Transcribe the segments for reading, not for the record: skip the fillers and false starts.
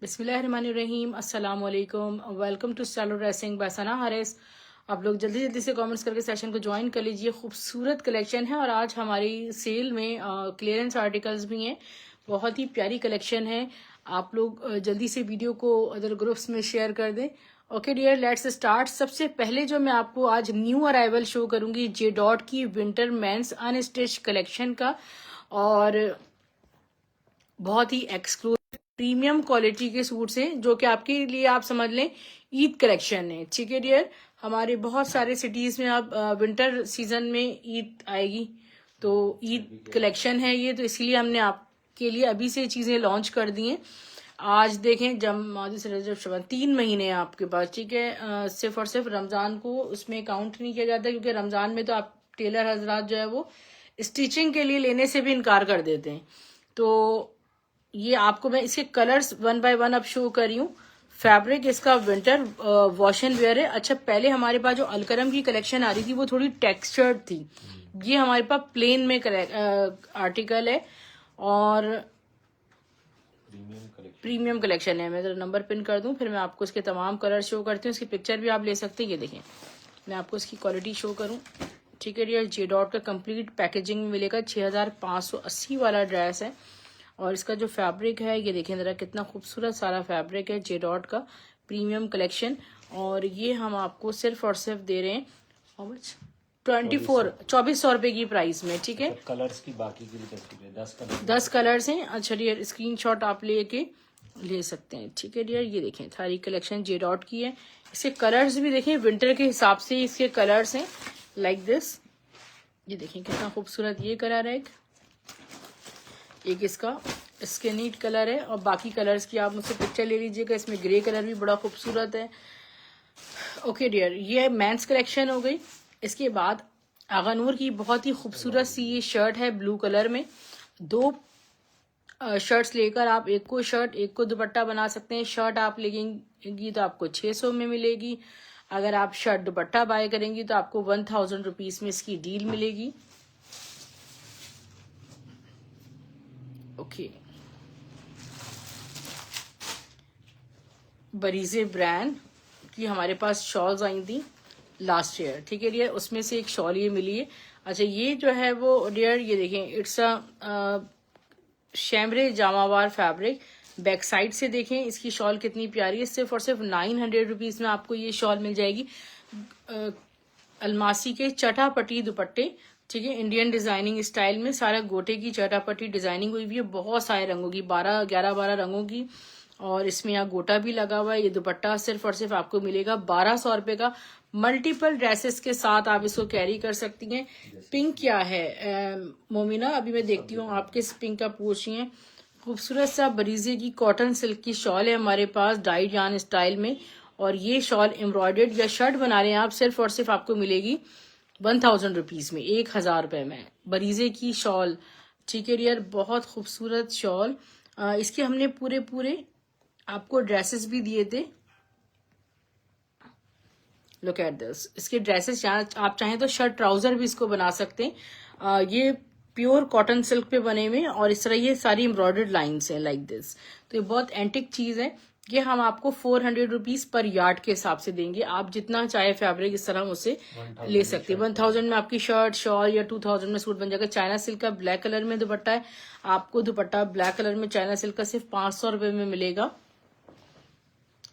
बिस्मिल्लाहिर्रहमानिर्रहीम, अस्सलाम वालेकुम, welcome to style dressing by Sana Haris. आप लोग जल्दी जल्दी से कमेंट्स करके सेशन को ज्वाइन कर लीजिए। खूबसूरत कलेक्शन है और आज हमारी सेल में क्लियरेंस आर्टिकल्स भी हैं। बहुत ही प्यारी कलेक्शन है। आप लोग जल्दी से वीडियो को अदर ग्रुप्स में शेयर कर दें। Okay dear, let's start. सबसे पहले जो मैं आपको आज न्यू अराइवल शो करूंगी जे डॉट की विंटर मेंस अनस्टिच कलेक्शन का, और बहुत ही एक्सक्लूसिव प्रीमियम क्वालिटी के सूट्स हैं जो कि आपके लिए आप समझ लें ईद कलेक्शन है। ठीक है डियर, हमारे बहुत सारे सिटीज में अब विंटर सीजन में ईद आएगी, तो ईद कलेक्शन है ये, तो इसीलिए हमने आपके लिए अभी से चीजें लॉन्च कर दी हैं। आज देखें, जब से रजब शबान 3 महीने हैं आपके पास। ठीक है, सिर्फ और सिर्फ रमजान को उसमें काउंट नहीं किया जाता, क्योंकि रमजान में तो आप टेलर हजरात जो है वो स्टिचिंग के लिए लेने से भी इनकार कर देते हैं। तो ये आपको मैं इसके कलर्स 1 बाय 1 अब शो कर रही हूँ। फैब्रिक इसका विंटर वॉश एंड वेयर है। अच्छा, पहले हमारे पास जो अलकरम की कलेक्शन आ रही थी वो थोड़ी टेक्सचर्ड थी। ये हमारे पास प्लेन में आर्टिकल है और प्रीमियम कलेक्शन है। मैं तो नंबर पिन कर दूं, फिर मैं आपको इसके तमाम कलर शो करती हूँ। इसकी पिक्चर भी आप ले सकते हैं। ये देखें, मैं आपको इसकी क्वालिटी शो करूँ। ठीक है डियर, जे डॉट का कंप्लीट पैकेजिंग में मिलेगा। 6580 वाला ड्रेस है और इसका जो फैब्रिक है ये देखें जरा, कितना खूबसूरत सारा फैब्रिक है। जे डॉट का प्रीमियम कलेक्शन, और ये हम आपको सिर्फ और सिर्फ दे रहे हैं हाउ मच 2400 रुपए की प्राइस में। ठीक है, कलर्स की बाकी की भी तस्वीरें 10 कलर्स हैं। अच्छा डियर, स्क्रीनशॉट आप लेके ले सकते हैं। ठीक है डियर, ये देखें सारी कलेक्शन जे डॉट की है। इसके कलर्स भी देखें, विंटर के हिसाब से इसके कलर्स हैं लाइक दिस। ये देखें कितना खूबसूरत ये कलर है। एक इसका स्किनीट कलर है, और बाकी कलर्स की आप मुझसे पिक्चर ले लीजिएगा। इसमें ग्रे कलर भी बड़ा खूबसूरत है। ओके डियर, ये मेंस कलेक्शन हो गई। इसके बाद आगानूर की बहुत ही खूबसूरत सी ये शर्ट है ब्लू कलर में। 2 शर्ट्स लेकर आप एक को शर्ट एक को दुपट्टा बना सकते हैं। शर्ट आप लेंगी तो आपको 600 में मिलेगी। अगर आप शर्ट दुपट्टा बाय करेंगी तो आपको 1000 रुपीज में इसकी डील मिलेगी। ओके, बरीजे ब्रांड की हमारे पास शॉल्स आई थी लास्ट ईयर। ठीक है डियर, उसमें से एक शॉल ये मिली है। अच्छा, ये जो है वो डियर ये देखें, it's a शैमरे Jamawar fabric. Back side से देखें इसकी शॉल कितनी प्यारी है। सिर्फ और सिर्फ 900 रुपीज में आपको ये शॉल मिल जाएगी। अलमासी के चटापटी दुपट्टे, ठीक है, इंडियन डिजाइनिंग स्टाइल में सारा गोटे की चटापटी डिजाइनिंग हुई हुई है। बहुत सारे रंगों की, 12 रंगों की, और इसमें यहाँ गोटा भी लगा हुआ है। ये दुपट्टा सिर्फ और सिर्फ आपको मिलेगा 1200 रुपए का। मल्टीपल ड्रेसेस के साथ आप इसको कैरी कर सकती हैं। पिंक क्या है मोमिना, अभी मैं देखती हूँ आप किस पिंक का पूछ रही हैं। खूबसूरत सा बरीजे की कॉटन सिल्क की शॉल है हमारे पास डाई जान स्टाइल में, और ये शॉल एम्ब्रॉयडर्ड या शर्ट बना रहे हैं आप, सिर्फ और सिर्फ आपको मिलेगी 1000 रुपीज में, 1000 रुपए में बरीजे की शॉल। ठीक है डियर, बहुत खूबसूरत शॉल। इसके हमने पूरे आपको ड्रेसेस भी दिए थे। लुक एट दिस, इसके ड्रेसेस आप चाहें तो शर्ट ट्राउजर भी इसको बना सकते हैं। ये प्योर कॉटन सिल्क पे बने हुए, और इस तरह ये सारी एम्ब्रॉयडर्ड लाइन्स हैं लाइक दिस। तो ये बहुत एंटिक चीज है। ये हम आपको 400 रुपीज पर यार्ड के हिसाब से देंगे। आप जितना चाहे फैब्रिक इस तरह उसे ले सकते हैं। 1000 में आपकी शर्ट शॉल, या 2000 में सूट बन जाएगा। चाइना सिल्क का ब्लैक कलर में दुपट्टा है। आपको दुपट्टा ब्लैक कलर में चाइना सिल्क का सिर्फ 500 रुपए में मिलेगा।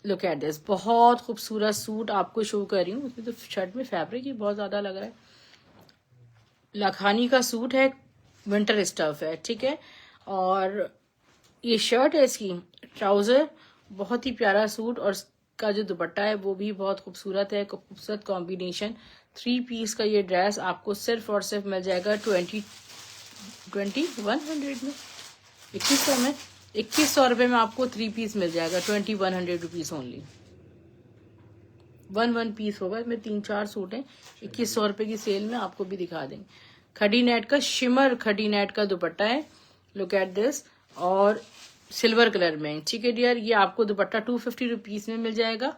लुक एट दिस, बहुत खूबसूरत सूट आपको शो कर रही हूँ। उसमें तो शर्ट में फैब्रिक ही बहुत ज्यादा लग रहा है। लखानी का सूट है, विंटर स्टफ है। ठीक है, और ये शर्ट है, इसकी ट्राउजर, बहुत ही प्यारा सूट, और इसका जो दुपट्टा है वो भी बहुत खूबसूरत है। खूबसूरत कॉम्बिनेशन 3 पीस का ये ड्रेस आपको सिर्फ और सिर्फ मिल जाएगा 2100 में, 2100 में, 2100 रुपए में आपको 3 पीस मिल जाएगा। 2100 रुपीज ओनली। 1 पीस होगा। इसमें 3-4 सूट हैं। 2100 रुपए की सेल में आपको भी दिखा देंगे। खड़ी नेट का शिमर खड़ी नेट का दुपट्टा है। लुक एट दिस, और सिल्वर कलर में। ठीक है डियर, ये आपको दुपट्टा 250 रुपीज में मिल जाएगा।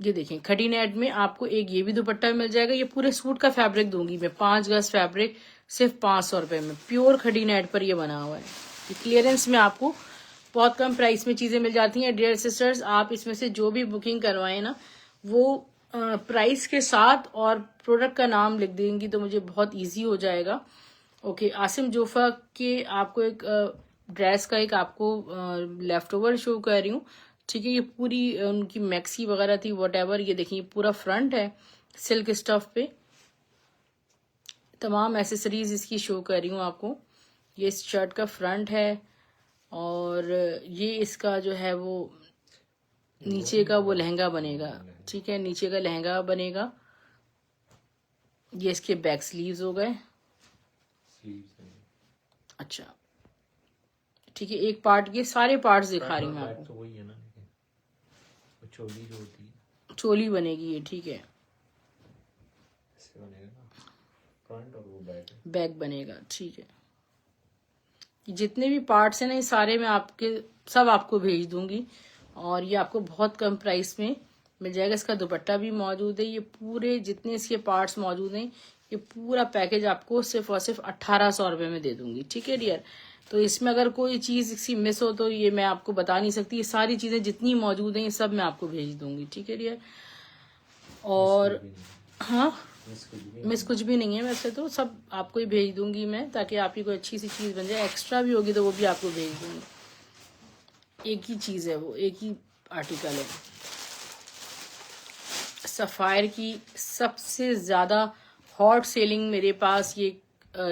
ये देखें, खड़ी नेट में आपको एक ये भी दुपट्टा मिल जाएगा। ये पूरे सूट का फैब्रिक दूंगी मैं, 5 गज फैब्रिक सिर्फ 500 रुपए में। प्योर खड़ी नेट पर ये बना हुआ है। क्लियरेंस में आपको बहुत कम प्राइस में चीज़ें मिल जाती हैं डियर सिस्टर्स। आप इसमें से जो भी बुकिंग करवाएं ना, वो प्राइस के साथ और प्रोडक्ट का नाम लिख देंगी तो मुझे बहुत इजी हो जाएगा। ओके, आसिम जोफा के आपको एक ड्रेस का एक आपको लेफ्ट ओवर शो कर रही हूँ, ठीक है। ये पूरी उनकी मैक्सी वगैरह थी, वॉट ये देखिए पूरा फ्रंट है सिल्क स्टफ पे, तमाम एसेसरीज इसकी शो कर रही हूँ आपको। ये इस शर्ट का फ्रंट है और ये इसका जो है वो नीचे का वो लहंगा बनेगा, ठीक है, नीचे का लहंगा बनेगा। ये इसके बैक स्लीव्स हो गए। अच्छा ठीक है, एक पार्ट, ये सारे पार्ट्स दिखा रही हूँ मैं आपको। तो वही है ना, वो चोली जो होती है, चोली बनेगी ये, ठीक है, ऐसे बनेगा ना फ्रंट, और वो बैक बनेगा, ठीक है। जितने भी पार्ट्स हैं ना, ये सारे मैं आपके सब आपको भेज दूंगी और ये आपको बहुत कम प्राइस में मिल जाएगा। इसका दुपट्टा भी मौजूद है। ये पूरे जितने इसके पार्ट्स मौजूद हैं, ये पूरा पैकेज आपको सिर्फ और सिर्फ 1800 रुपये में दे दूंगी, ठीक है डियर। तो इसमें अगर कोई चीज़ इसकी मिस हो तो ये मैं आपको बता नहीं सकती। ये सारी चीज़ें जितनी मौजूद हैं ये सब मैं आपको भेज दूंगी, ठीक है डियर। और हाँ, मिस कुछ भी नहीं है, वैसे तो सब आपको ही भेज दूंगी मैं, ताकि आपकी कोई अच्छी सी चीज़ बन जाए। एक्स्ट्रा भी होगी तो वो भी आपको भेज दूंगी। एक ही चीज़ है, वो एक ही आर्टिकल है। सफ़ायर की सबसे ज़्यादा हॉट सेलिंग मेरे पास ये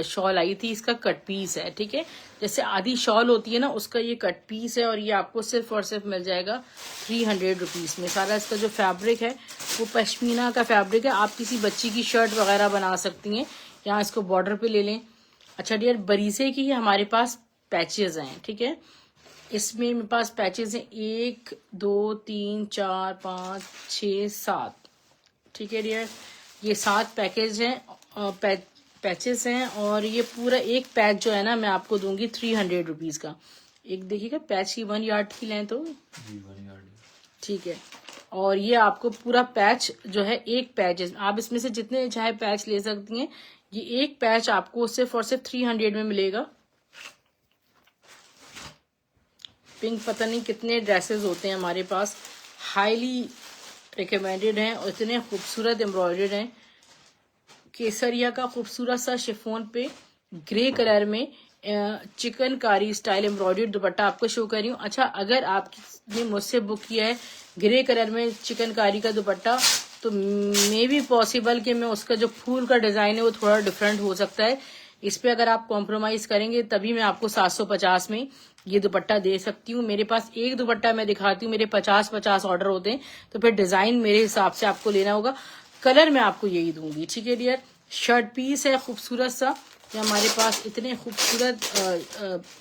शॉल आई थी। इसका कट पीस है, ठीक है, जैसे आधी शॉल होती है ना, उसका ये कट पीस है और ये आपको सिर्फ और सिर्फ मिल जाएगा 300 रुपीज़ में। सारा इसका जो फैब्रिक है वो पश्मीना का फैब्रिक है। आप किसी बच्ची की शर्ट वगैरह बना सकती हैं, यहाँ इसको बॉर्डर पे ले लें। अच्छा डियर, बरीसे की हमारे पास पैचेज हैं, ठीक है। इसमें मेरे पास पैचेज हैं 1 2 3 4 5 6 7, ठीक है डियर। ये 7 पैकेज हैं, पैचेस हैं, और ये पूरा एक पैच जो है ना मैं आपको दूंगी 300 रुपीज़ का। एक देखिएगा पैच की 1 यार्ड की लें तो, ठीक है। और ये आपको पूरा पैच जो है, एक पैच, आप इसमें से जितने चाहे पैच ले सकती हैं। ये एक पैच आपको सिर्फ और सिर्फ 300 में मिलेगा। पिंक पता नहीं कितने ड्रेसेस होते हैं हमारे पास, हाईली रिकमेंडेड हैं और इतने खूबसूरत एम्ब्रॉयडर्ड हैं। केसरिया का खूबसूरत सा शिफॉन पे ग्रे कलर में चिकनकारी स्टाइल एम्ब्रॉयडर्ड दुपट्टा आपको शो कर रही हूँ। अच्छा, अगर आपने मुझसे बुक किया है ग्रे कलर में चिकनकारी का दुपट्टा, तो मे बी पॉसिबल कि मैं उसका जो फूल का डिजाइन है वो थोड़ा डिफरेंट हो सकता है। इस पे अगर आप कॉम्प्रोमाइज करेंगे तभी मैं आपको 750 में ये दुपट्टा दे सकती हूँ। मेरे पास एक दुपट्टा मैं दिखाती हूँ, मेरे 50 ऑर्डर होते हैं, तो फिर डिजाइन मेरे हिसाब से आपको लेना होगा। कलर मैं आपको यही दूंगी, ठीक है डियर। शर्ट पीस है खूबसूरत सा। ये हमारे पास इतने खूबसूरत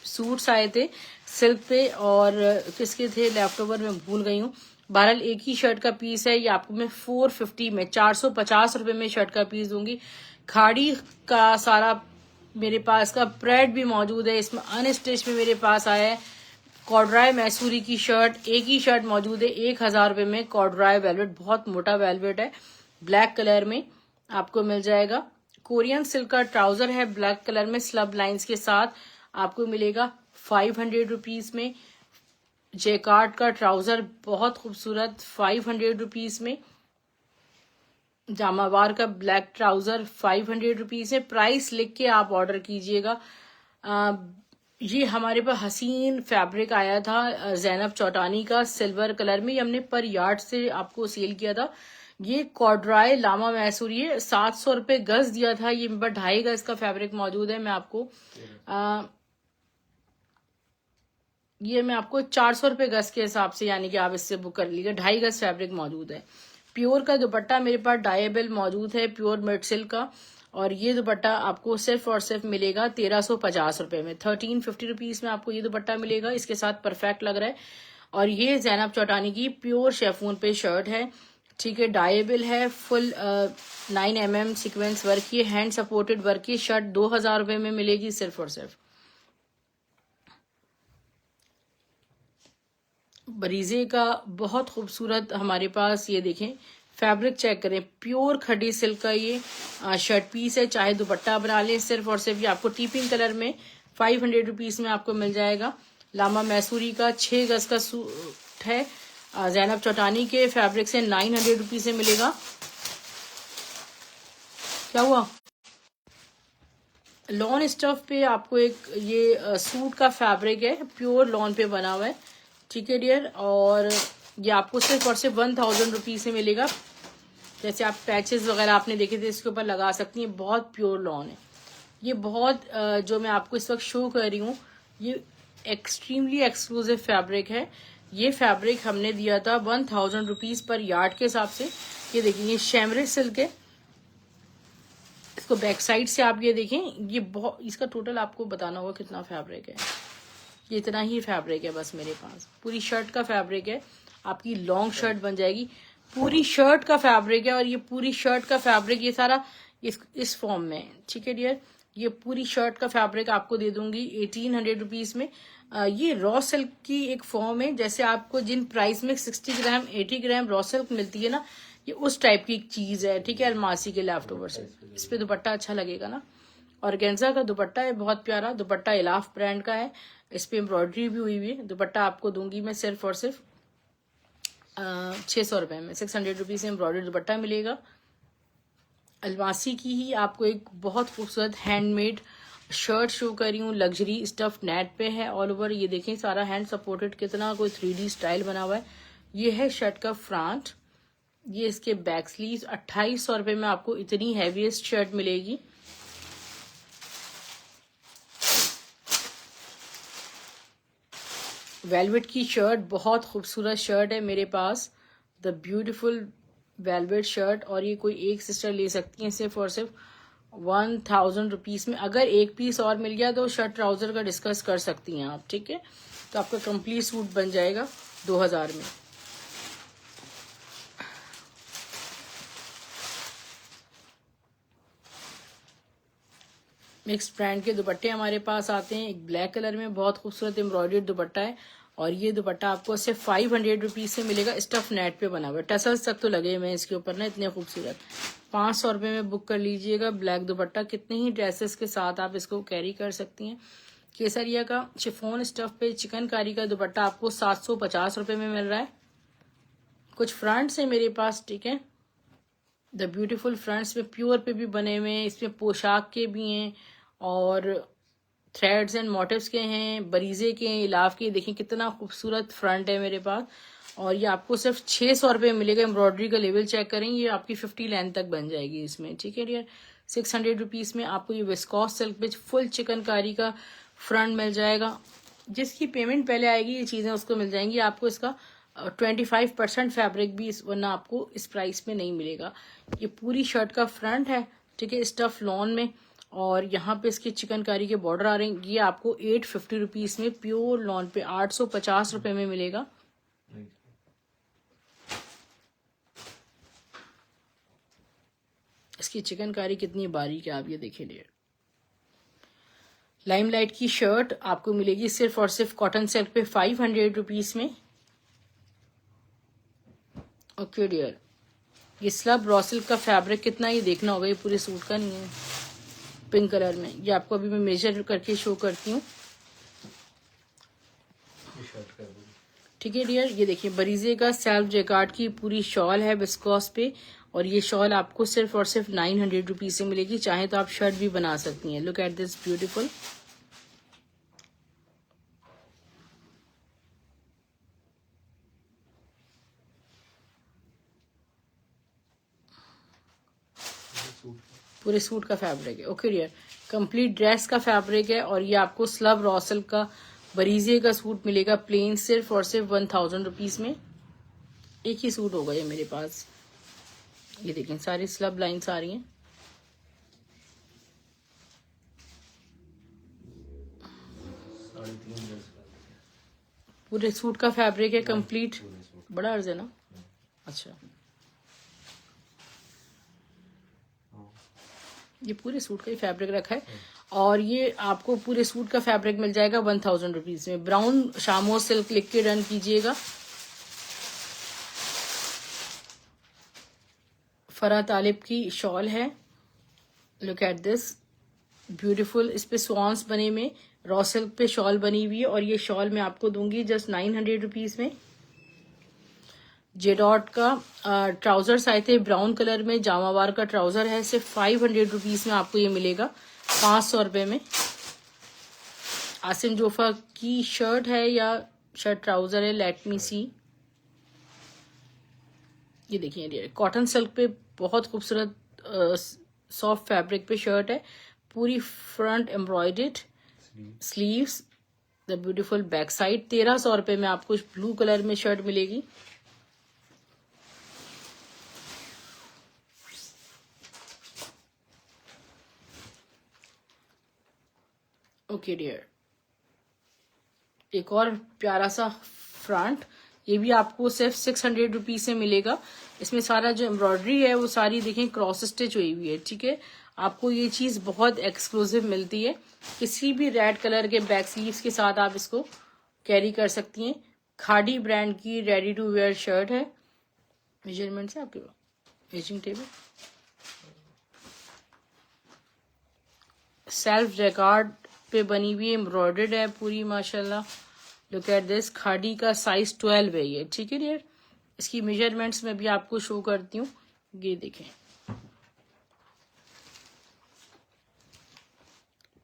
सूट्स आए थे सिल्क पे, और किसके थे लेफ्ट ओवर में भूल गई हूँ। बहरहाल एक ही शर्ट का पीस है। ये आपको मैं 450 में 450 रुपए में शर्ट का पीस दूंगी। खाड़ी का सारा मेरे पास का प्रेड भी मौजूद है। इसमें अनस्टिच में मेरे पास आया है कॉर्डराय मैसूरी की शर्ट। एक ही शर्ट मौजूद है 1000 रुपए में। कॉर्डराय वेलवेट, बहुत मोटा वेलवेट है, ब्लैक कलर में आपको मिल जाएगा। कोरियन सिल्क का ट्राउजर है ब्लैक कलर में स्लब लाइंस के साथ, आपको मिलेगा 500 रुपीज में। जेकार्ड का ट्राउजर बहुत खूबसूरत 500 रुपीज में। जामावार का ब्लैक ट्राउजर 500 रुपीज है। प्राइस लिख के आप ऑर्डर कीजिएगा। ये हमारे पास हसीन फैब्रिक आया था जैनब चौटानी का सिल्वर कलर में, ये हमने पर यार्ड से आपको सेल किया था। ये कॉर्डराय लामा मैसूरी है, 700 रुपये गज दिया था। ये 2.5 गज का फैब्रिक मौजूद है। मैं आपको ये मैं आपको 400 रुपये गज के हिसाब से, यानी कि आप इससे बुक कर लीजिए। 2.5 गज फैब्रिक मौजूद है। प्योर का दुपट्टा मेरे पास डायबल मौजूद है, प्योर मिड सिल्क का, और ये दुपट्टा आपको सिर्फ और सिर्फ मिलेगा 1350 रुपये में। 1350 रुपीज में आपको ये दुपट्टा मिलेगा। इसके साथ परफेक्ट लग रहा है। और ये जैनब चौटानी की प्योर शेफून पे शर्ट है, ठीक है, डायबल है, फुल 9 mm सीक्वेंस वर्क की, हैंड सपोर्टेड वर्क की शर्ट 2000 रुपये में मिलेगी सिर्फ और सिर्फ। बरीजे का बहुत खूबसूरत हमारे पास, ये देखें फैब्रिक चेक करें, प्योर खड़ी सिल्क का ये शर्ट पीस है। चाहे दुपट्टा बना लें, सिर्फ और सिर्फ ये आपको टी पिंक कलर में 500 रुपीज़ में आपको मिल जाएगा। लामा मैसूरी का 6 गज का सूट है, जैनब चौटानी के फैब्रिक से 900 रुपीज़ से मिलेगा। क्या हुआ? लॉन स्टफ पे आपको एक ये सूट का फैब्रिक है, प्योर लॉन पे बना हुआ है, ठीक है डियर। और ये आपको सिर्फ और सिर्फ 1000 रुपीज़ से मिलेगा। जैसे आप पैचेस वगैरह आपने देखे थे इसके ऊपर लगा सकती हैं, बहुत प्योर लॉन है ये। बहुत जो मैं आपको इस वक्त शो कर रही हूँ ये एक्सट्रीमली एक्सक्लूसिव फैब्रिक है। ये फैब्रिक हमने दिया था 1000 रुपीज़ पर यार्ड के हिसाब से। ये देखिए ये शैमरे सिल्क है, इसको बैक साइड से आप ये देखें, ये बहुत, इसका टोटल आपको बताना होगा कितना फैब्रिक है। ये इतना ही फैब्रिक है बस मेरे पास। पूरी शर्ट का फैब्रिक है, आपकी लॉन्ग शर्ट बन जाएगी। पूरी शर्ट का फैब्रिक है और ये पूरी शर्ट का फैब्रिक ये सारा इस फॉर्म में है, ठीक है डियर। ये पूरी शर्ट का फैब्रिक आपको दे दूंगी 1800 रुपीज़ में। ये रॉ सिल्क की एक फॉर्म है, जैसे आपको जिन प्राइस में 60 ग्राम 80 ग्राम रॉ सिल्क मिलती है ना, ये उस टाइप की एक चीज है, ठीक है। अलमासी के लेफ्ट ओवर से इस पे दुपट्टा अच्छा लगेगा ना। ऑर्गेन्जा का दुपट्टा है, बहुत प्यारा दुपट्टा, इलाफ ब्रांड का है। इस पे एम्ब्रॉयडरी भी हुई हुई है। दुपट्टा आपको दूंगी मैं सिर्फ और सिर्फ 600 रुपए में। 600 रुपीज से एम्ब्रॉयडरी दुपट्टा मिलेगा। अलमासी की ही आपको एक बहुत खूबसूरत हैंडमेड शर्ट शो कर रही हूँ, लग्जरी स्टफ नेट पे है ऑल ओवर। ये देखें सारा हैंड सपोर्टेड, कितना कोई 3D स्टाइल बना हुआ है। ये है शर्ट का फ्रंट, ये इसके बैक स्लीव्स। 2800 रुपए में आपको इतनी हैवीएस्ट शर्ट मिलेगी। वेलवेट की शर्ट, बहुत खूबसूरत शर्ट है मेरे पास, द ब्यूटीफुल वेलवेट शर्ट। और ये कोई एक सिस्टर ले सकती है सिर्फ और सिर्फ 1000 रुपीज़ में। अगर एक पीस और मिल गया तो शर्ट ट्राउजर का डिस्कस कर सकती हैं आप, ठीक है। तो आपका कंप्लीट सूट बन जाएगा 2000 में। मिक्स ब्रांड के दुपट्टे हमारे पास आते हैं। एक ब्लैक कलर में बहुत खूबसूरत एम्ब्रॉयडर्ड दुपट्टा है और ये दुपट्टा आपको सिर्फ 500 रुपीज़ से मिलेगा। स्टफ नेट पे बना हुआ है, टसल्स तक तो लगे हुए हैं इसके ऊपर ना, इतने खूबसूरत। 500 रुपये में बुक कर लीजिएगा। ब्लैक दुपट्टा, कितने ही ड्रेसेस के साथ आप इसको कैरी कर सकती हैं। केसरिया का शिफॉन स्टफ पे चिकनकारी का दुपट्टा आपको 750 रुपये में मिल रहा है। कुछ फ्रंट्स है मेरे पास, ठीक है, द ब्यूटीफुल फ्रंट्स में प्योर पे भी बने हुए हैं। इसमें पोशाक के भी हैं और थ्रेड्स एंड मोटिव्स के हैं, बरीजे के हैं, इलाफ के। देखिए कितना खूबसूरत फ्रंट है मेरे पास। और ये आपको सिर्फ 600 रुपये मिलेगा। एम्ब्रॉयडरी का लेवल चेक करें, ये आपकी 50 लेंथ तक बन जाएगी इसमें, ठीक है डियर। 600 रुपीज़ में आपको ये विस्कॉस सिल्क पे फुल चिकनकारी का फ्रंट मिल जाएगा। जिसकी पेमेंट पहले आएगी ये चीज़ें उसको मिल जाएंगी। आपको इसका 25% फैब्रिक भी वरना आपको इस प्राइस में नहीं मिलेगा। ये पूरी शर्ट का फ्रंट है, ठीक है, स्टफ लॉन में। और यहाँ पे इसके चिकनकारी के बॉर्डर आ रहे हैं। ये आपको 850 रुपीज़ में प्योर लॉन पे 850 रुपये में मिलेगा। इसकी चिकनकारी कितनी बारीक है आप ये देखिए डियर। लाइमलाइट की शर्ट आपको मिलेगी सिर्फ और सिर्फ कॉटन सिल्क पे 500 रुपीज़ में। ओके डियर, ये स्लब रॉ सिल्क का फैब्रिक कितना ही देखना होगा, ये पूरे सूट का नहीं है। पिंक कलर में, ये आपको अभी मैं मेजर करके शो करती हूँ, ठीक है डियर। ये देखिए बरीजे का सेल्फ जैकार्ड की पूरी शॉल है विस्कॉस पे और ये शॉल आपको सिर्फ और सिर्फ 900 रुपीज़ से मिलेगी। चाहे तो आप शर्ट भी बना सकती हैं। Look at this beautiful. पूरे सूट का फैब्रिक है। ओके डियर, कंप्लीट ड्रेस का फैब्रिक है और ये आपको स्लब रॉ सिल्क का बरीजे का सूट मिलेगा प्लेन सिर्फ और सिर्फ 1000 रुपीज़ में। एक ही सूट होगा ये मेरे पास। ये देखें सारी स्लब लाइन्स आ रही हैं। पूरे सूट का फैब्रिक है कंप्लीट। बड़ा अर्ज है ना, अच्छा। ये पूरे सूट का ही फैब्रिक रखा है और ये आपको पूरे सूट का फैब्रिक मिल जाएगा 1000 रुपीज़ में। ब्राउन शामो सिल्क लिख के रन कीजिएगा। फरा तालिब की शॉल है, लुक एट दिस, ब्यूटीफुल इस पे स्वान्स बने में, रॉ सिल्क पे शॉल बनी हुई है और ये शॉल मैं आपको दूंगी जस्ट 900 रुपीज में। जेडॉट का ट्राउजर्स आए थे ब्राउन कलर में, जामावार का ट्राउजर है, सिर्फ 500 रुपीज में आपको ये मिलेगा, 500 रुपए में। आसिम जोफा की शर्ट है या शर्ट ट्राउजर है, लेट मी सी। ये देखिए कॉटन सिल्क पे बहुत खूबसूरत सॉफ्ट फैब्रिक पे शर्ट है, पूरी front embroidered, sleeves, the beautiful back side. 1300 रुपए में आपको ब्लू कलर में शर्ट मिलेगी। ओके डियर, एक और प्यारा सा फ्रंट, ये भी आपको सिर्फ 600 रुपीज से मिलेगा। इसमें सारा जो एम्ब्रॉयडरी है वो सारी देखें क्रॉस स्टिच हुई हुई है, ठीक है। आपको ये चीज बहुत एक्सक्लूसिव मिलती है। किसी भी रेड कलर के बैक स्लीव्स के साथ आप इसको कैरी कर सकती हैं। खाड़ी ब्रांड की रेडी टू वेयर शर्ट है। मेजरमेंट है आपके पास, मेजरिंग टेबल, सेल्फ जैकार्ड पे बनी हुई एम्ब्रॉयडर्ड है पूरी माशाल्लाह। लुक एट दिस, खाड़ी का साइज 12 है ये, ठीक है डियर। इसकी मेजरमेंट्स में भी आपको शो करती हूँ, ये देखें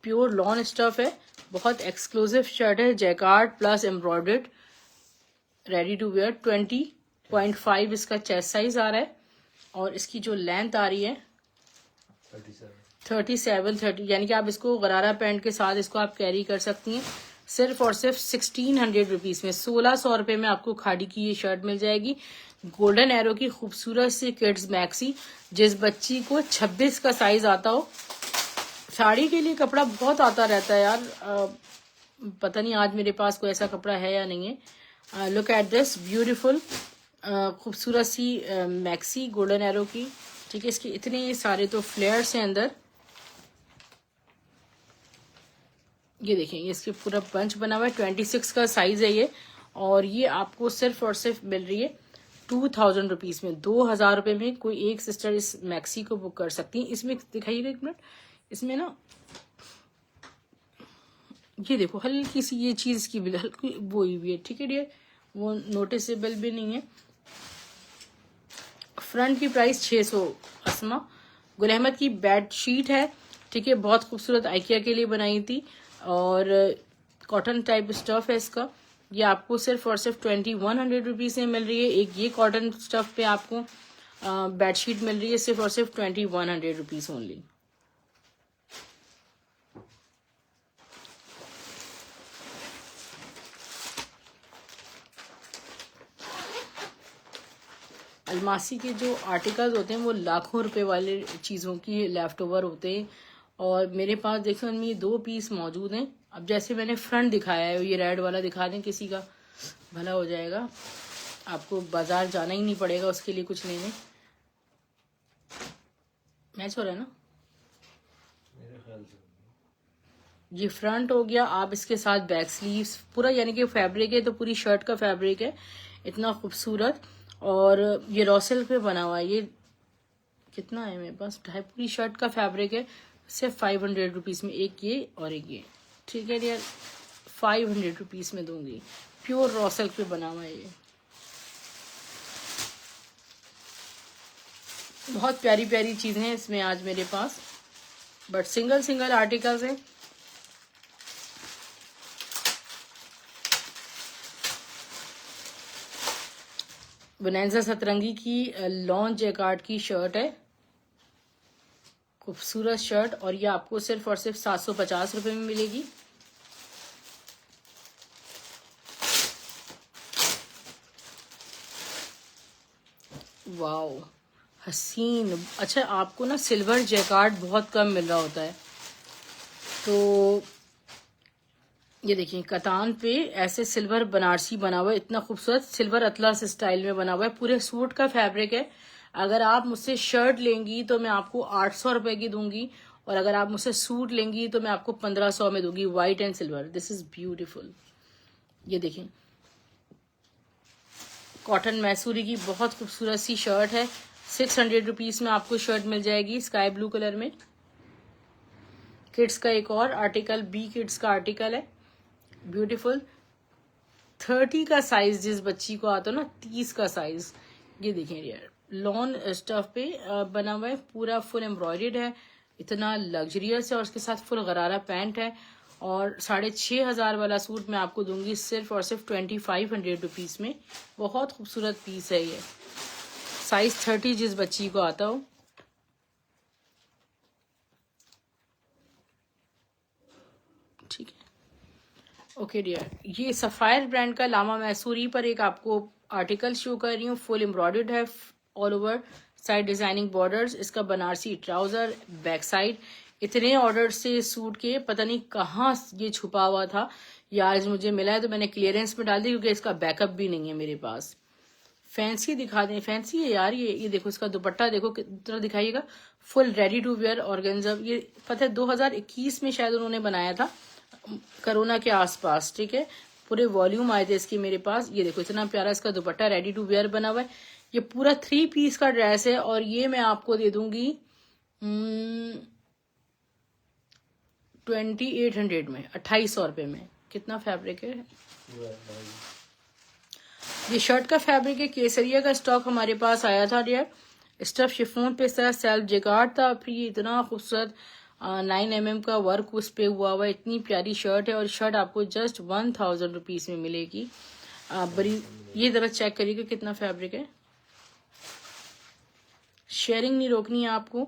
प्योर लॉन स्टफ है, बहुत एक्सक्लूसिव शर्ट है, jacquard plus embroidered, ready to wear. 20.5 इसका चेस्ट साइज आ रहा है और इसकी जो लेंथ आ रही है 37 यानी कि आप इसको गरारा पैंट के साथ इसको आप कैरी कर सकती हैं। सिर्फ और सिर्फ 1600 रुपीज में, 1600 रुपए में आपको खाड़ी की ये शर्ट मिल जाएगी। गोल्डन एरो की खूबसूरत सी किड्स मैक्सी, जिस बच्ची को 26 का साइज आता हो। साड़ी के लिए कपड़ा बहुत आता रहता है यार, पता नहीं आज मेरे पास कोई ऐसा कपड़ा है या नहीं है। लुक एट दिस ब्यूटीफुल खूबसूरत सी मैक्सी गोल्डन एरो की, ठीक है। इसके इतने सारे तो फ्लेयर्स हैं अंदर, ये देखें, ये इसके पूरा पंच बना हुआ है। 26 का साइज है ये और ये आपको सिर्फ और सिर्फ मिल रही है 2000 रुपीज में। 2000 रुपए में कोई एक सिस्टर इस मैक्सी को बुक कर सकती है। इसमें दिखाइएगा एक मिनट, इसमें ना ये देखो हल्की सी ये चीज की भी हल्की वो हुई है, ठीक है डियर, वो नोटिसेबल भी नहीं है। फ्रंट की प्राइस 600। असमा गुल अहमद की बेड शीट है, ठीक है, बहुत खूबसूरत आइकिया के लिए बनाई थी और कॉटन टाइप स्टफ है इसका। ये आपको सिर्फ और सिर्फ 2100 रुपीज में मिल रही है। एक ये कॉटन स्टफ पे आपको बेडशीट मिल रही है सिर्फ और सिर्फ 2100 रुपीज ओनली। अलमासी के जो आर्टिकल्स होते हैं वो लाखों रुपए वाले चीज़ों की लेफ्ट ओवर होते हैं और मेरे पास देखो उनमें ये 2 पीस मौजूद हैं। अब जैसे मैंने फ्रंट दिखाया है, ये रेड वाला दिखा दें, किसी का भला हो जाएगा, आपको बाजार जाना ही नहीं पड़ेगा उसके लिए कुछ लेने। मैच हो रहा है ना, मेरे ख्याल से ये फ्रंट हो गया। आप इसके साथ बैक स्लीव्स पूरा, यानी कि फैब्रिक है तो पूरी शर्ट का फैब्रिक है, इतना खूबसूरत। और ये रॉ सिल्क पे बना हुआ है। ये कितना है मेरे पास, पूरी शर्ट का फैब्रिक है, सिर्फ 500 रुपीज में। एक ये और एक ये, ठीक है यार, 500 रुपीज में दूंगी। प्योर रॉ सिल्क पे बना हुआ है ये, बहुत प्यारी प्यारी चीजें हैं इसमें आज मेरे पास, बट सिंगल सिंगल आर्टिकल्स हैं। बोनांजा सतरंगी की लॉन जैकार्ड की शर्ट है, खूबसूरत शर्ट, और ये आपको सिर्फ और सिर्फ 750 रुपए में मिलेगी। वाओ हसीन। अच्छा, आपको ना सिल्वर जैकार्ड बहुत कम मिल रहा होता है, तो ये देखिए कतान पे ऐसे सिल्वर बनारसी बना हुआ है, इतना खूबसूरत सिल्वर अतलास स्टाइल में बना हुआ है, पूरे सूट का फैब्रिक है। अगर आप मुझसे शर्ट लेंगी तो मैं आपको 800 रुपए की दूंगी, और अगर आप मुझसे सूट लेंगी तो मैं आपको 1500 में दूंगी, white and silver. This is beautiful. ये देखिए कॉटन मैसूरी की बहुत खूबसूरत सी शर्ट है, 600 रुपीज में आपको शर्ट मिल जाएगी, स्काई ब्लू कलर में। किड्स का एक और आर्टिकल, बी किड्स का आर्टिकल है, ब्यूटीफुल 30 का साइज जिस बच्ची को आता है ना, 30 का साइज। ये देखें यार, लॉन स्टफ पे बना हुआ है, पूरा फुल एम्ब्रॉयडर्ड है, इतना लग्जरियस है, और उसके साथ फुल गरारा पैंट है। और 6,500 वाला सूट मैं आपको दूंगी सिर्फ और सिर्फ 2500 रुपीज में। बहुत खूबसूरत पीस है ये, साइज 30 जिस बच्ची को आता हो। ठीक है, ओके डियर, ये सफायर ब्रांड का लामा मैसूरी पर एक आपको आर्टिकल शो कर रही हूँ, फुल एम्ब्रॉयडर्ड है, all over side designing borders, इसका बनारसी ट्राउजर, बैक साइड। इतने ऑर्डर से सूट के पता नहीं कहाँ ये छुपा हुआ था, ये आज मुझे मिला है तो मैंने क्लियरेंस में डाल दी, क्योंकि इसका बैकअप भी नहीं है मेरे पास। फैंसी दिखा दें, फैंसी है यार ये देखो, इसका दुपट्टा देखो कितना दिखाइएगा, full ready to wear organza. ये पता है 2021 में शायद उन्होंने बनाया था, कोरोना के आसपास, ठीक है। पूरे वॉल्यूम आए थे इसके मेरे पास। ये देखो इतना प्यारा इसका दुपट्टा रेडी टू वेयर बना हुआ है। ये पूरा 3 पीस का ड्रेस है, और ये मैं आपको दे दूंगी 2800 में, 2800 रुपये में। कितना फैब्रिक है ये, शर्ट का फैब्रिक है, केसरिया का स्टॉक हमारे पास आया था डियर। स्टफ शिफॉन पे इस तरह सेल्फ जेकार्ड था, फिर ये इतना खूबसूरत 9 mm का वर्क उस पे हुआ हुआ, इतनी प्यारी शर्ट है। और शर्ट आपको जस्ट 1000 रुपीज में मिलेगी। बड़ी ये जरा चेक करिएगा कितना फैब्रिक है, शेयरिंग नहीं रोकनी है आपको।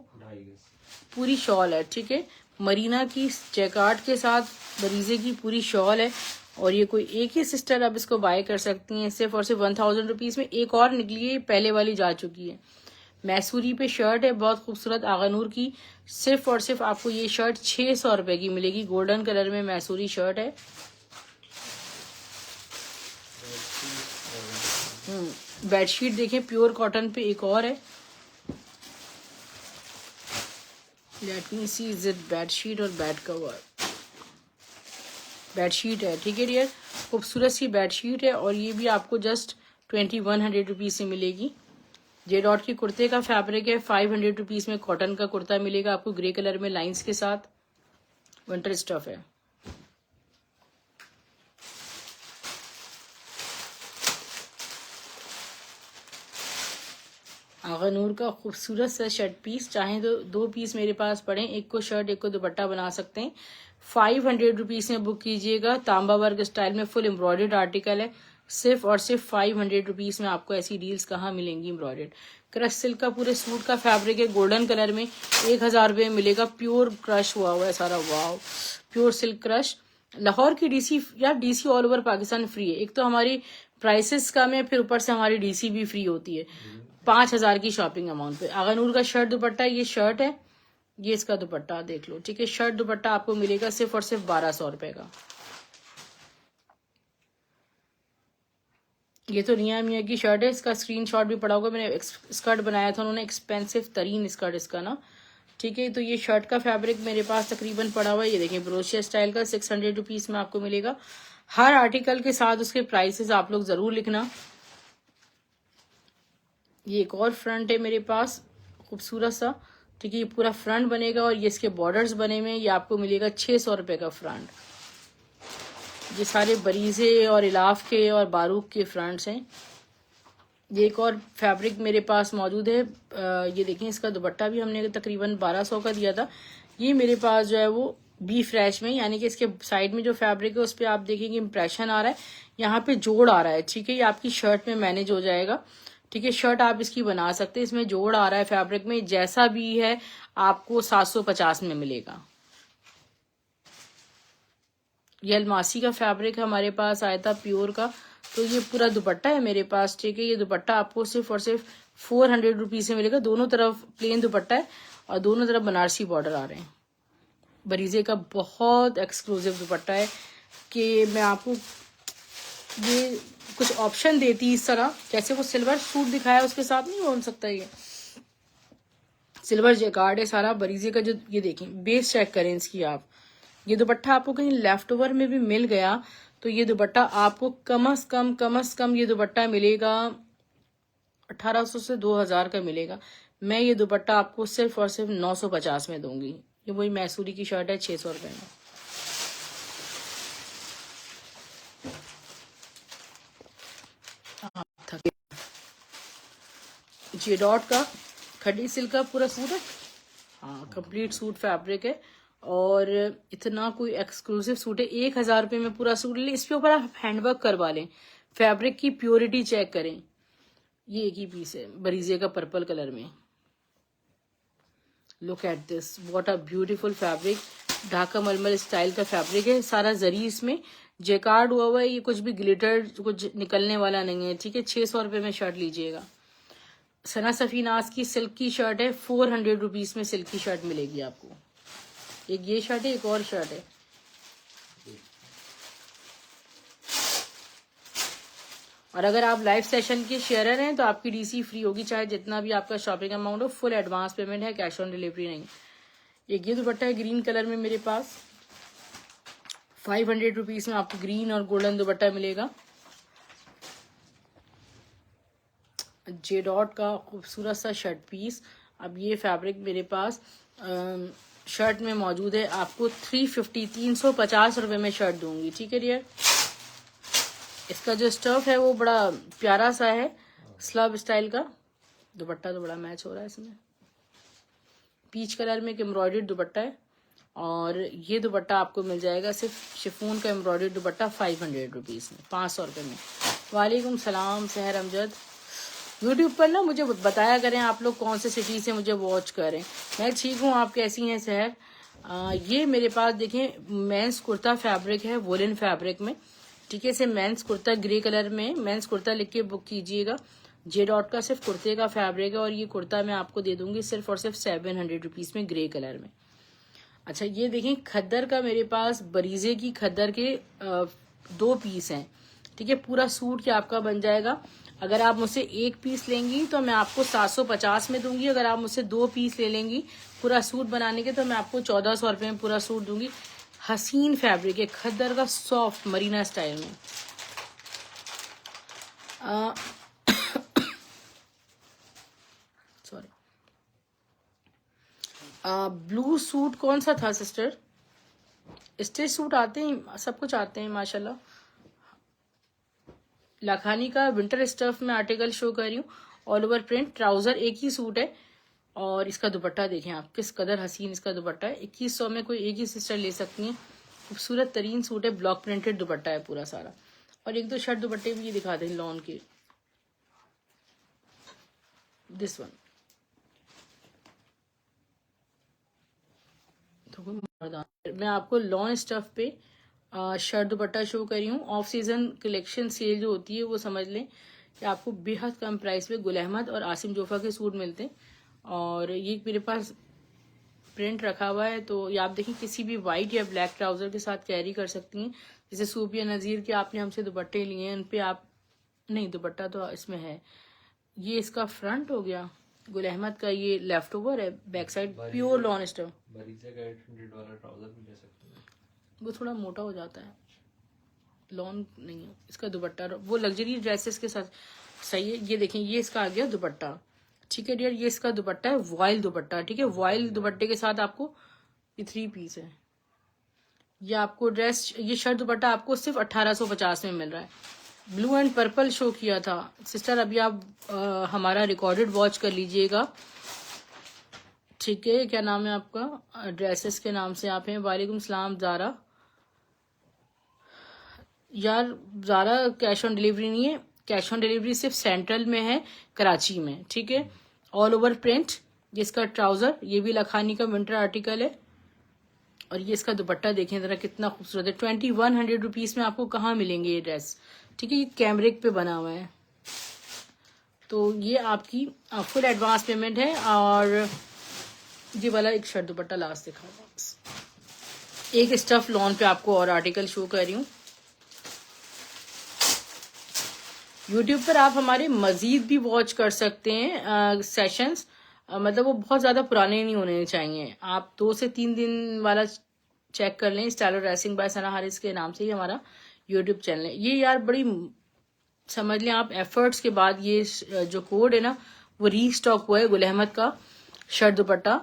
पूरी शॉल है, ठीक है, मरीना की जैकार्ड के साथ बरीजे की पूरी शॉल है। और ये कोई एक ही सिस्टर अब इसको बाय कर सकती हैं सिर्फ और सिर्फ 1000 रुपीज में। एक और निकली है, पहले वाली जा चुकी है। मैसूरी पे शर्ट है, बहुत खूबसूरत आगानूर की, सिर्फ और सिर्फ आपको ये शर्ट 600 रुपए की मिलेगी। गोल्डन कलर में मैसूरी शर्ट है। बेडशीट देखें, प्योर कॉटन पे एक और है, let me see, is it bedsheet और बेड कवर? बेडशीट है, ठीक है डियर, खूबसूरत सी बेडशीट है। और ये भी आपको जस्ट 2100 रुपीज से मिलेगी। जे डॉट की कुर्ते का फैब्रिक है, 500 रुपीज में कॉटन का कुर्ता मिलेगा आपको, ग्रे कलर में लाइंस के साथ, विंटर स्टफ है। आगानूर का खूबसूरत सा शर्ट पीस, चाहे तो 2 पीस मेरे पास पड़े, एक को शर्ट एक को दुपट्टा बना सकते हैं। 500 रुपीज में बुक कीजिएगा। तांबा वर्क स्टाइल में फुल एम्ब्रॉयडर्ड आर्टिकल है, सिर्फ और सिर्फ 500 रुपीज में। आपको ऐसी डील्स कहाँ मिलेंगी एम्ब्रॉयडर्ड। क्रश सिल्क का पूरे सूट का फैब्रिक है, गोल्डन कलर में, 1000 रुपये मिलेगा। प्योर क्रश हुआ हुआ है सारा, वाव, प्योर सिल्क क्रश। लाहौर की डीसी, यार DC all over Pakistan free है। एक तो हमारी प्राइसेस कम है, फिर ऊपर से हमारी डीसी भी फ्री होती है 5000 की शॉपिंग अमाउंट पे। आगानूर का शर्ट दुपट्टा, ये शर्ट है, ये इसका दुपट्टा देख लो, ठीक है। शर्ट दुपट्टा आपको मिलेगा सिर्फ और सिर्फ 1200 रुपए का। ये तो रिया मिया की शर्ट है, इसका स्क्रीनशॉट भी पड़ा होगा, मैंने स्कर्ट बनाया था उन्होंने, एक्सपेंसिव तरीन स्कर्ट इसका ना, ठीक है। तो ये शर्ट का फैब्रिक मेरे पास तकरीबन पड़ा हुआ है, ये देखिए ब्रोशिया स्टाइल का, 600 रुपीज में आपको मिलेगा। हर आर्टिकल के साथ उसके प्राइसेस आप लोग जरूर लिखना। ये एक और फ्रंट है मेरे पास, खूबसूरत सा, ठीक है, ये पूरा फ्रंट बनेगा और ये इसके बॉर्डर्स बने हुए, ये आपको मिलेगा 600 रुपए का फ्रंट। ये सारे बरीजे और इलाफ के और बारूक के फ्रंट्स हैं। ये एक और फैब्रिक मेरे पास मौजूद है, ये देखें, इसका दुपट्टा भी हमने तकरीबन 1200 का दिया था। ये मेरे पास जो है वो बी फ्रेश में, यानी कि इसके साइड में जो फैब्रिक है उस पर आप देखेंगे इंप्रेशन आ रहा है, यहाँ पे जोड़ आ रहा है, ठीक है। ये आपकी शर्ट में मैनेज हो जाएगा, ठीक है। शर्ट आप इसकी बना सकते हैं, इसमें जोड़ आ रहा है फैब्रिक में, जैसा भी है आपको 750 में मिलेगा। ये अलमासी का फैब्रिक हमारे पास आया था प्योर का, तो ये पूरा दुपट्टा है मेरे पास, ठीक है। ये दुपट्टा आपको सिर्फ और सिर्फ 400 रुपीज से मिलेगा। दोनों तरफ प्लेन दुपट्टा है और दोनों तरफ बनारसी बॉर्डर आ रहे हैं। बरीजे का बहुत एक्सक्लूसिव दुपट्टा है कि मैं आपको ये कुछ ऑप्शन देती इस तरह, जैसे वो सिल्वर सूट दिखाया उसके साथ नहीं हो सकता। ये सिल्वर जैकार्ड है सारा बरीजे का, जो ये देखें, बेस चेक करें इसकी आप। ये दुपट्टा आपको कहीं लेफ्ट ओवर में भी मिल गया तो ये दुपट्टा आपको कम से कम ये दुपट्टा मिलेगा 1800 से 2000 का मिलेगा। मैं ये दुपट्टा आपको सिर्फ और सिर्फ 950 में दूंगी। ये वही मैसूरी की शर्ट है, 600 रुपये में। जे डॉट का खड्डी सिल्क का पूरा सूट है, हाँ कंप्लीट सूट फैब्रिक है, और इतना कोई एक्सक्लूसिव सूट है। 1000 रुपये में पूरा सूट ले, इसके ऊपर आप हैंडवर्क करवा लें, फैब्रिक की प्योरिटी चेक करें। ये एक ही पीस है बरीजे का पर्पल कलर में। Look at this, what a beautiful fabric, Dhaka मलमल स्टाइल का फैब्रिक है, सारा जरी इसमें जेकार्ड हुआ हुआ है, ये कुछ भी ग्लिटर कुछ निकलने वाला नहीं है, ठीक है। 600 रुपये में शर्ट लीजिएगा। सना सफीनाज की सिल्क की शर्ट है, 400 रुपीज में सिल्क की शर्ट मिलेगी आपको। एक ये शर्ट है, एक और शर्ट है, और अगर आप लाइव सेशन के शेयरर हैं तो आपकी डीसी फ्री होगी, चाहे जितना भी आपका शॉपिंग अमाउंट हो। फुल एडवांस पेमेंट है, कैश ऑन डिलीवरी नहीं। एक ये दुपट्टा है ग्रीन कलर में मेरे पास, 500 रुपीज में आपको ग्रीन और गोल्डन दुपट्टा मिलेगा। जे डॉट का खूबसूरत सा शर्ट पीस। अब ये फैब्रिक मेरे पास शर्ट में मौजूद है, आपको 350 रुपये में शर्ट दूंगी, ठीक है डियर। इसका जो स्टफ है वो बड़ा प्यारा सा है, स्लब स्टाइल का। दुपट्टा तो बड़ा मैच हो रहा है इसमें, पीच कलर में एक एम्ब्रॉयडर्ड दुपट्टा है, और ये दुपट्टा आपको मिल जाएगा सिर्फ शिफॉन का एम्ब्रॉयडर्ड दुपट्टा 500 रुपीज में, 500 रुपये में। वालेकुम सलाम सहर अमजद। यूट्यूब पर ना मुझे बताया करें आप लोग कौन से सिटी से मुझे वॉच करें। मैं ठीक हूँ, आप कैसी हैं सहर। ये मेरे पास देखें मेंस कुर्ता फैब्रिक है, वोलन फैब्रिक में, ठीक है। से मेंस कुर्ता ग्रे कलर में, मेंस कुर्ता लिख के बुक कीजिएगा। जे डॉट का सिर्फ कुर्ते का फैब्रिक है, और ये कुर्ता मैं आपको दे दूंगी सिर्फ और सिर्फ 700 रुपीज में, ग्रे कलर में। अच्छा ये देखें खद्दर का मेरे पास बरीजे की खद्दर के 2 पीस हैं, ठीक है। पूरा सूट क्या आपका बन जाएगा। अगर आप मुझसे 1 पीस लेंगी तो मैं आपको 750 में दूंगी। अगर आप मुझसे 2 पीस ले लेंगी पूरा सूट बनाने के तो मैं आपको 1400 रुपये में पूरा सूट दूंगी। हसीन फैब्रिक है खद्दर का, सॉफ्ट मरीना स्टाइल में। सॉरी, ब्लू सूट कौन सा था सिस्टर? स्टेज सूट आते हैं, सब कुछ आते हैं माशाल्लाह। लाखानी का विंटर स्टफ में आर्टिकल शो कर रही हूँ, ऑल ओवर प्रिंट, ट्राउजर एक ही सूट है, और इसका दुपट्टा देखें आप किस कदर हसीन इसका दुपट्टा है। 2100 में कोई एक ही सिस्टर ले सकती हैं। खूबसूरत तरीन सूट है, ब्लॉक प्रिंटेड दुपट्टा है पूरा सारा। और 1-2 शर्ट दुपट्टे भी ये दिखा दें लॉन के, दिस वन तो मैं आपको लॉन स्टफ पे शर्ट दुपट्टा शो कर रही हूँ। ऑफ सीजन कलेक्शन सेल जो होती है वो समझ लें कि आपको बेहद कम प्राइस पे गुल अहमद और आसिम जोफा के सूट मिलते हैं। और ये मेरे पास प्रिंट रखा हुआ है, तो ये आप देखें किसी भी वाइट या ब्लैक ट्राउजर के साथ कैरी कर सकती हैं। जैसे सूफिया नज़ीर के आपने हमसे दुपट्टे लिए हैं, उन पे आप नहीं, दुपट्टा तो इसमें है। ये इसका फ्रंट हो गया, गुल अहमद का ये लेफ्ट ओवर है, back side pure lawn stuff. Bareeze का 800 वाला ट्राउजर भी ले सकते हैं, वो थोड़ा मोटा हो जाता है, लॉन नहीं है। इसका दुपट्टा वो लग्जरी ड्रेसेस के साथ सही है। ये देखें ये इसका आ गया दुपट्टा, ठीक है डियर। ये इसका दुपट्टा है, वॉयल दुपट्टा, ठीक है। वॉयल दुपट्टे के साथ आपको ये 3 पीस है। ये आपको ड्रेस, ये शर्ट दुपट्टा आपको सिर्फ 1850 में मिल रहा है। ब्लू एंड पर्पल शो किया था सिस्टर, अभी आप हमारा रिकॉर्डेड वॉच कर लीजिएगा, ठीक है। क्या नाम है आपका? ड्रेसेस के नाम से आप हैं। वालेकुम सलाम ज़ारा। यार ज़ारा कैश ऑन डिलीवरी नहीं है, कैश ऑन डिलीवरी सिर्फ सेंट्रल में है, कराची में, ठीक है। ऑल ओवर प्रिंट, ये इसका ट्राउजर, ये भी लखानी का विंटर आर्टिकल है, और ये इसका दुपट्टा देखें जरा कितना खूबसूरत है। 2100 रुपीज में आपको कहाँ मिलेंगे ये ड्रेस, ठीक है। ये कैमरिक पे बना हुआ है, तो ये आपकी फुल एडवांस पेमेंट है। और ये वाला एक शर्ट दुपट्टा लास्ट दिखा बस। एक स्टफ लॉन पे आपको और आर्टिकल शो कर रही हूँ। यूट्यूब पर आप हमारे मजीद भी वॉच कर सकते हैं सेशंस, मतलब वो बहुत ज़्यादा पुराने नहीं होने चाहिए। आप 2 से 3 दिन वाला चेक कर लें। Styler dressing by Sana Haris के नाम से ही हमारा यूट्यूब चैनल है। ये यार बड़ी समझ लें आप एफर्ट्स के बाद ये जो कोड है ना वो रीस्टॉक हुआ है गुल अहमद का शर्ट दुपट्टा।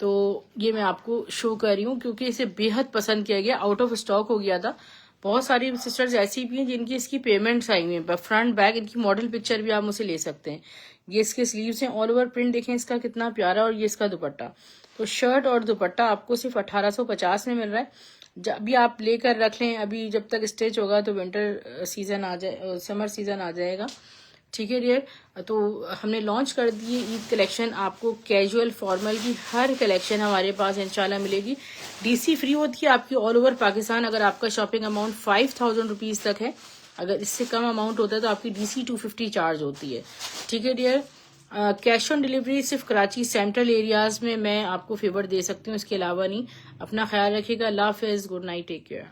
तो ये मैं आपको शो कर रही हूँ क्योंकि इसे बेहद पसंद किया गया, आउट ऑफ स्टॉक हो गया था। बहुत सारी सिस्टर्स ऐसी भी हैं जिनकी इसकी पेमेंट्स आई हुई हैं। फ्रंट बैक इनकी मॉडल पिक्चर भी आप मुझसे ले सकते हैं। ये इसके स्लीव्स हैं, ऑल ओवर प्रिंट देखें इसका कितना प्यारा, और ये इसका दुपट्टा। तो शर्ट और दुपट्टा आपको सिर्फ 1850 में मिल रहा है। अभी आप लेकर रख लें, अभी जब तक स्टिच होगा तो विंटर सीजन आ जाए, समर सीजन आ जाएगा। ठीक है डियर, तो हमने लॉन्च कर दी ईद कलेक्शन। आपको कैजुअल फॉर्मल की हर कलेक्शन हमारे पास इंशाल्लाह मिलेगी। डीसी फ्री होती है आपकी ऑल ओवर पाकिस्तान। अगर आपका शॉपिंग अमाउंट 5000 रुपीज़ तक है, अगर इससे कम अमाउंट होता है तो आपकी डीसी 250 चार्ज होती है। ठीक है डियर, कैश ऑन डिलीवरी सिर्फ कराची सेंट्रल एरियाज में मैं आपको फेवर दे सकती हूँ, इसके अलावा नहीं। अपना ख्याल रखिएगा। अल्लाह हाफिज़, गुड नाइट, टेक केयर।